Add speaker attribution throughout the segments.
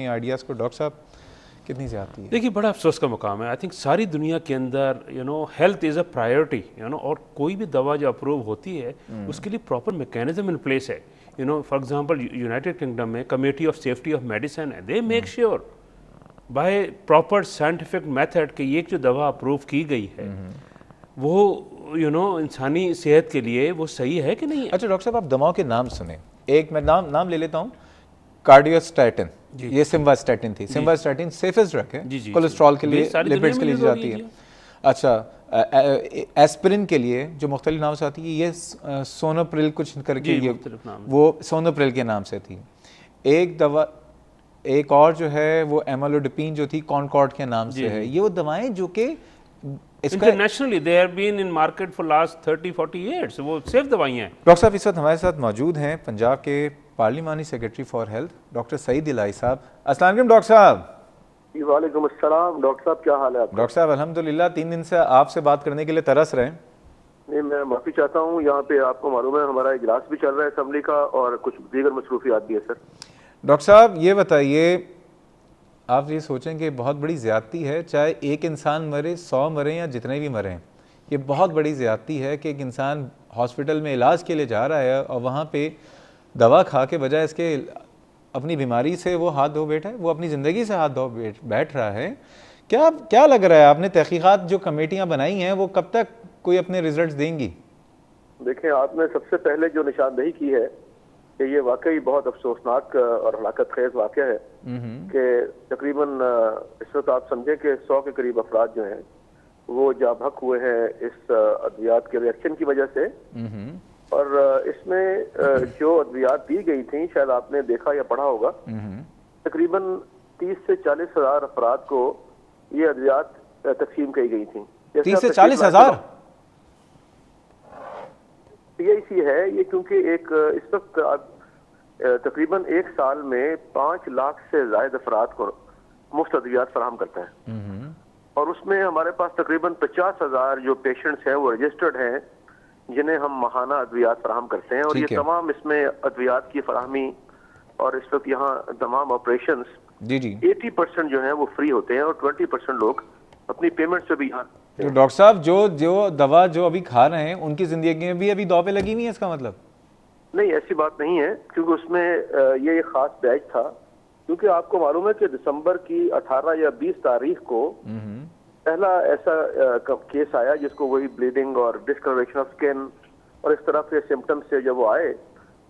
Speaker 1: Ideas को doctor साहब कितनी ज़्यादा है?
Speaker 2: देखिए, बड़ा अफसोस का मुकाम है। आई थिंक सारी दुनिया के अंदर हेल्थ इज़ अ प्रायोरिटी, और कोई भी दवा जो अप्रूव होती है उसके लिए प्रॉपर मैकेनिज्म इन प्लेस है। फॉर एग्जांपल यूनाइटेड किंगडम में committee of safety of medicine है, they make sure by proper scientific method कि ये जो दवा अप्रूव की गई है वो इंसानी सेहत के लिए वो सही है कि नहीं है।
Speaker 1: अच्छा डॉक्टर साहब, आप दवाओं के नाम सुने, एक मैं नाम ले लेता हूँ, कार्डियोस्टैटिन, ये सिम्वास्टैटिन थी। सिम्वास्टैटिन सेफेस्ट ड्रग है कोलेस्ट्रॉल के लिए, लिपिड्स के लिए जाती है। अच्छा, एस्पिरिन के लिए जो मुख्तलिफ नाम से आती है, ये सोनोप्रिल कुछ करके, ये वो सोनोप्रिल के नाम से थी। एक दवा, एक और जो है वो एमालोडिपिन जो थी कॉनकॉर्ड के नाम से है। ये वो दवाएं जो कि
Speaker 2: internationally they have been in market for last 30-40 years, वो सेफ दवाइयां हैं।
Speaker 1: डॉक्टर साहब इस वक्त हमारे साथ मौजूद हैं पंजाब के पार्लिमानी secretary for health doctor Saeed Elahi साहब। अस्सलाम वालेकुम डॉक्टर साहब।
Speaker 3: वालेकुम अस्सलाम। डॉक्टर साहब क्या हाल है आपका?
Speaker 1: डॉक्टर साहब अल्हम्दुलिल्लाह, 3 दिन से आपसे बात करने के लिए तरस रहे हैं।
Speaker 3: नहीं, मैं माफी चाहता हूँ, यहाँ पे आपको मालूम है हमारा इजलास भी चल रहा है असेंबली का और कुछ दीगर मसरूफियात भी है सर।
Speaker 1: डॉक्टर साहब ये बताइए, आप ये सोचें कि बहुत बड़ी ज़्यादती है, चाहे एक इंसान मरे, 100 मरे या जितने भी मरें, ये बहुत बड़ी ज़्यादती है कि एक इंसान हॉस्पिटल में इलाज के लिए जा रहा है और वहाँ पे दवा खा के बजाय इसके अपनी बीमारी से वो हाथ धो बैठा है, वो अपनी ज़िंदगी से हाथ धो बैठ रहा है। क्या लग रहा है, आपने तहकीकात जो कमेटियाँ बनाई हैं वो कब तक कोई अपने रिजल्ट देंगी?
Speaker 3: देखें, आपने सबसे पहले जो निशानदेही की है कि ये वाकई बहुत अफसोसनाक और हलाकत खेज वाक़या है कि तकरीबन इस वक्त आप समझें कि 100 के करीब अफराद जो हैं वो जाबहक हुए हैं इस अद्वियात के रिएक्शन की वजह से। और इसमें जो अद्वियात दी गई थी, शायद आपने देखा या पढ़ा होगा, तकरीबन 30 से 40 हज़ार अफराद को ये अद्वियात तकसीम की गई थी।
Speaker 1: 30 से 40 हज़ार
Speaker 3: PIC है ये, क्योंकि एक इस वक्त तकरीबन एक साल में 5 लाख से ज्यादा अफराद को मुफ्त अद्वियात फराहम करता है और उसमें हमारे पास तकरीबन 50,000 जो पेशेंट्स हैं वो रजिस्टर्ड हैं जिन्हें हम माहाना अद्वियात फराहम करते हैं। और ये तमाम इसमें अद्वियात की फराहमी और इस वक्त यहाँ तमाम ऑपरेशन 80% जो है वो फ्री होते हैं और 20% लोग अपनी पेमेंट से भी यहाँ।
Speaker 1: तो डॉक्टर साहब जो दवा जो अभी खा रहे हैं उनकी जिंदगी में भी अभी दौ पे लगी नहीं है, इसका मतलब?
Speaker 3: नहीं, ऐसी बात नहीं है, क्योंकि उसमें ये खास बैच था, क्योंकि आपको मालूम है कि दिसंबर की 18 या 20 तारीख को पहला ऐसा केस आया जिसको वही ब्लीडिंग और डिस्कलरेशन ऑफ स्किन और इस तरह के सिम्टम्स से जब वो आए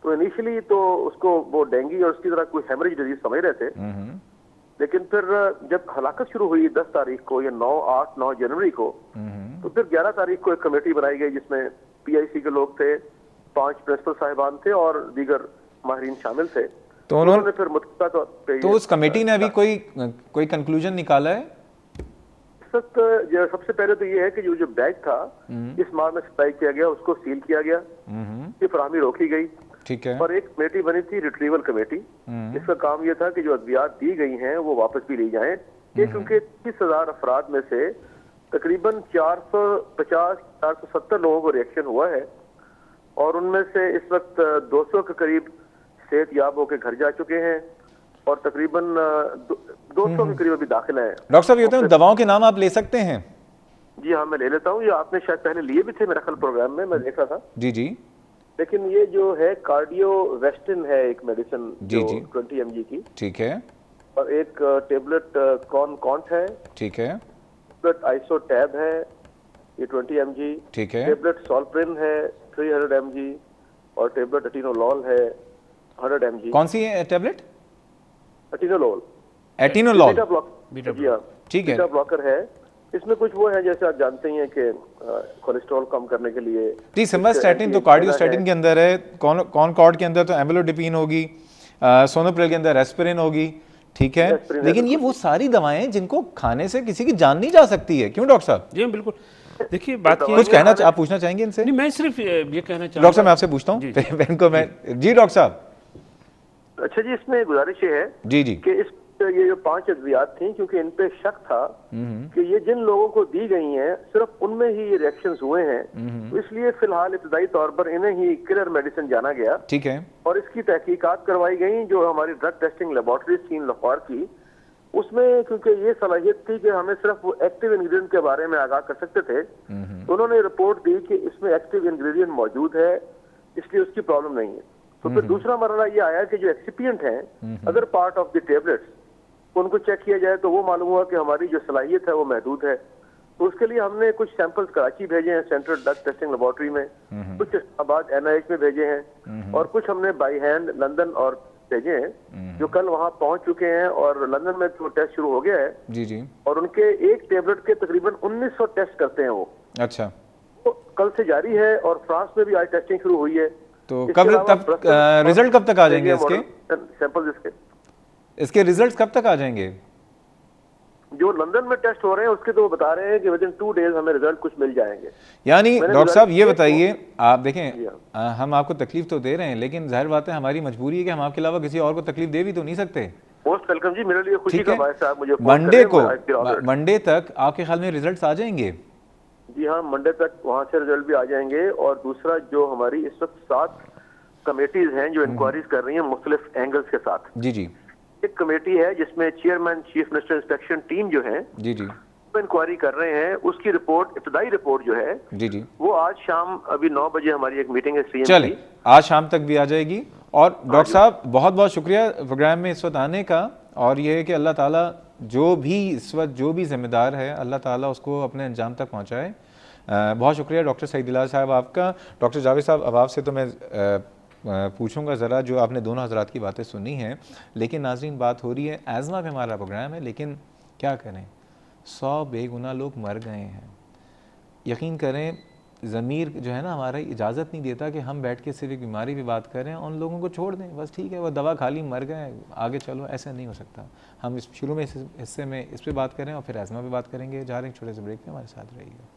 Speaker 3: तो इनिशियली तो उसको वो डेंगू और उसकी तरह कोई हेमरेज डिजीज समझ रहे थे, लेकिन फिर जब हलाकत शुरू हुई 10 तारीख को या 9 जनवरी को, तो फिर 11 तारीख को एक कमेटी बनाई गई जिसमें PIC के लोग थे, 5 प्रिंसिपल साहिबान थे और दीगर माहिरीन शामिल थे।
Speaker 1: तो उन्होंने
Speaker 3: फिर मुतलका तौर पे
Speaker 1: तो उस कमेटी ने अभी कोई कंक्लूजन निकाला है?
Speaker 3: सबसे पहले तो ये है कि जो बैग था इस माह में सप्लाई किया गया उसको सील किया गया, इसकी फराहमी रोकी गई।
Speaker 1: ठीक है।
Speaker 3: और एक कमेटी बनी थी रिट्रीवल कमेटी, इसका काम ये था कि जो अद्वियात दी गई हैं वो वापस भी ली जाएं, क्योंकि 30,000 अफराद में से तकरीबन 450-470 लोगों को रिएक्शन हुआ है और उनमें से इस वक्त 200 के करीब सेहतयाब होकर घर जा चुके हैं और तकरीबन 200 के करीब अभी दाखिल हैं।
Speaker 1: डॉक्टर साहब ये तो दवाओं के नाम आप ले सकते हैं?
Speaker 3: जी हाँ, मैं ले लेता हूँ। ये आपने शायद पहले लिए भी थे मेरा ख्याल प्रोग्राम में, मैं देखा था।
Speaker 1: जी।
Speaker 3: लेकिन ये जो है कार्डियोवेस्टिन है एक मेडिसिन जो 20 mg की। ठीक है। और एक टेबलेट कॉन्ट है। ठीक है। टेबलेट आइसोटैब है, ये 20 mg। ठीक है। टेबलेट सॉल्प्रिन है 300 mg और टेबलेट एटिनोलॉल है 100 mg।
Speaker 1: कौन सी है टेबलेट?
Speaker 3: एटिनोलॉल।
Speaker 1: ठीक है।
Speaker 3: बीटा ब्लॉकर है। इसमें कुछ वो है जैसे आप जानते ही हैं कि कोलेस्ट्रॉल कम करने के लिए।
Speaker 1: जी, सिम्वास्टैटिन तो कार्डियोस्टैटिन के अंदर है, कॉनकॉर्ड के अंदर तो एमालोडिपिन होगी, सोनोप्रिल के अंदर एस्पिरिन होगी। ठीक है, लेकिन ये वो सारी दवाएं जिनको खाने से किसी की जान नहीं जा सकती है, क्यों डॉक्टर साहब?
Speaker 2: जी बिल्कुल। देखिए बात
Speaker 1: कुछ कहना आप पूछना चाहेंगे इनसे?
Speaker 2: नहीं, मैं सिर्फ ये कहना चाहूँगा।
Speaker 1: डॉक्टर साहब मैं आपसे पूछता हूँ। जी डॉक्टर साहब।
Speaker 3: अच्छा जी, इसमें गुजारिश ये है
Speaker 1: जी
Speaker 3: कि इस ये जो 5 अद्वियात थी, क्योंकि इन पे शक था कि ये जिन लोगों को दी गई हैं सिर्फ उनमें ही ये रिएक्शंस हुए हैं, तो इसलिए फिलहाल इब्तदाई तौर पर इन्हें ही किलर मेडिसिन जाना गया।
Speaker 1: ठीक है।
Speaker 3: और इसकी तहकीकात करवाई गई। जो हमारी ड्रग टेस्टिंग लेबोरेटरीज थी लाहौर की, उसमें क्योंकि ये सलाहियत थी कि हमें सिर्फ वो एक्टिव इंग्रेडिएंट के बारे में आगाह कर सकते थे, तो उन्होंने रिपोर्ट दी कि इसमें एक्टिव इंग्रेडिएंट मौजूद है, इसलिए उसकी प्रॉब्लम नहीं है। तो फिर दूसरा मरहला ये आया कि जो एक्सिपिएंट हैं, other part of the tablets, उनको चेक किया जाए तो वो मालूम हुआ कि हमारी जो सलाहियत है वो महदूद है। तो उसके लिए हमने कुछ सैंपल्स कराची भेजे हैं सेंट्रल ड्रग टेस्टिंग लेबोरेटरी में, कुछ इस्लामाबाद NIH में भेजे हैं, और कुछ हमने बाई हैंड लंदन और भेजे हैं, जो कल वहां पहुंच चुके हैं। और लंदन में तो टेस्ट शुरू हो गया है
Speaker 1: जी जी।
Speaker 3: और उनके एक टेबलेट के तकरीबन 1900 टेस्ट करते हैं वो।
Speaker 1: अच्छा,
Speaker 3: तो कल से जारी है और फ्रांस में भी आज टेस्टिंग शुरू हुई है।
Speaker 1: तो कब रिजल्ट कब तक आ जाएंगे इसके?
Speaker 3: सैंपल
Speaker 1: इसके रिजल्ट्स कब तक आ जाएंगे?
Speaker 3: जो लंदन में टेस्ट हो रहे हैं उसके तो वो बता रहे हैं कि विदिन 2 डेज हमें रिजल्ट कुछ मिल जाएंगे।
Speaker 1: यानी डॉक्टर साहब ये बताइए, आप देखें हम आपको तकलीफ तो दे रहे हैं, लेकिन जाहिर बात है हमारी मजबूरी है कि हम आपके अलावा किसी और को तकलीफ दे भी तो नहीं सकते।
Speaker 3: मोस्ट वेलकम जी, मेरे लिए खुशी का बात है। आप मुझे
Speaker 1: मंडे तक आपके ख्याल में रिजल्ट आ जाएंगे?
Speaker 3: जी हाँ, मंडे तक वहाँ से रिजल्ट भी आ जाएंगे। और दूसरा, जो हमारी इस वक्त 7 कमेटीज हैं जो इंक्वायरीज कर रही हैं मुख्तलिफ एंगल्स के साथ।
Speaker 1: जी जी।
Speaker 3: एक कमेटी है जिसमें chairman chief minister inspection team जो है
Speaker 1: जी जी
Speaker 3: वो इंक्वायरी कर रहे हैं। उसकी रिपोर्ट, इब्तदाई रिपोर्ट जो है
Speaker 1: जी जी,
Speaker 3: वो आज शाम, अभी 9 बजे हमारी एक मीटिंग है CM
Speaker 1: चले
Speaker 3: की,
Speaker 1: आज शाम तक भी आ जाएगी। और डॉक्टर साहब बहुत बहुत शुक्रिया प्रोग्राम में इस वक्त आने का। और ये है कि अल्लाह ताला जो भी इस वक्त जो भी जिम्मेदार है, अल्लाह ताला उसको अपने अंजाम तक पहुँचाए। बहुत शुक्रिया डॉक्टर सईद इलाज साहब आपका। डॉक्टर जावेद साहब, अब आपसे तो मैं पूछूंगा ज़रा, जो आपने दोनों हजरात की बातें सुनी हैं, लेकिन नाज़रीन बात हो रही है एज़मा पे हमारा प्रोग्राम है, लेकिन क्या करें, 100 बेगुनाह लोग मर गए हैं। यकीन करें ज़मीर जो है ना हमारा इजाज़त नहीं देता कि हम बैठ के सिर्फ एक बीमारी पे बात करें, उन लोगों को छोड़ दें, बस ठीक है वो दवा खा ली मर गए आगे चलो, ऐसा नहीं हो सकता। हम इस शुरू में इस हिस्से में इस पर बात करें और फिर एज़मा पे बात करेंगे। जा रहे हैं छोटे से ब्रेक पे, हमारे साथ रहिएगा।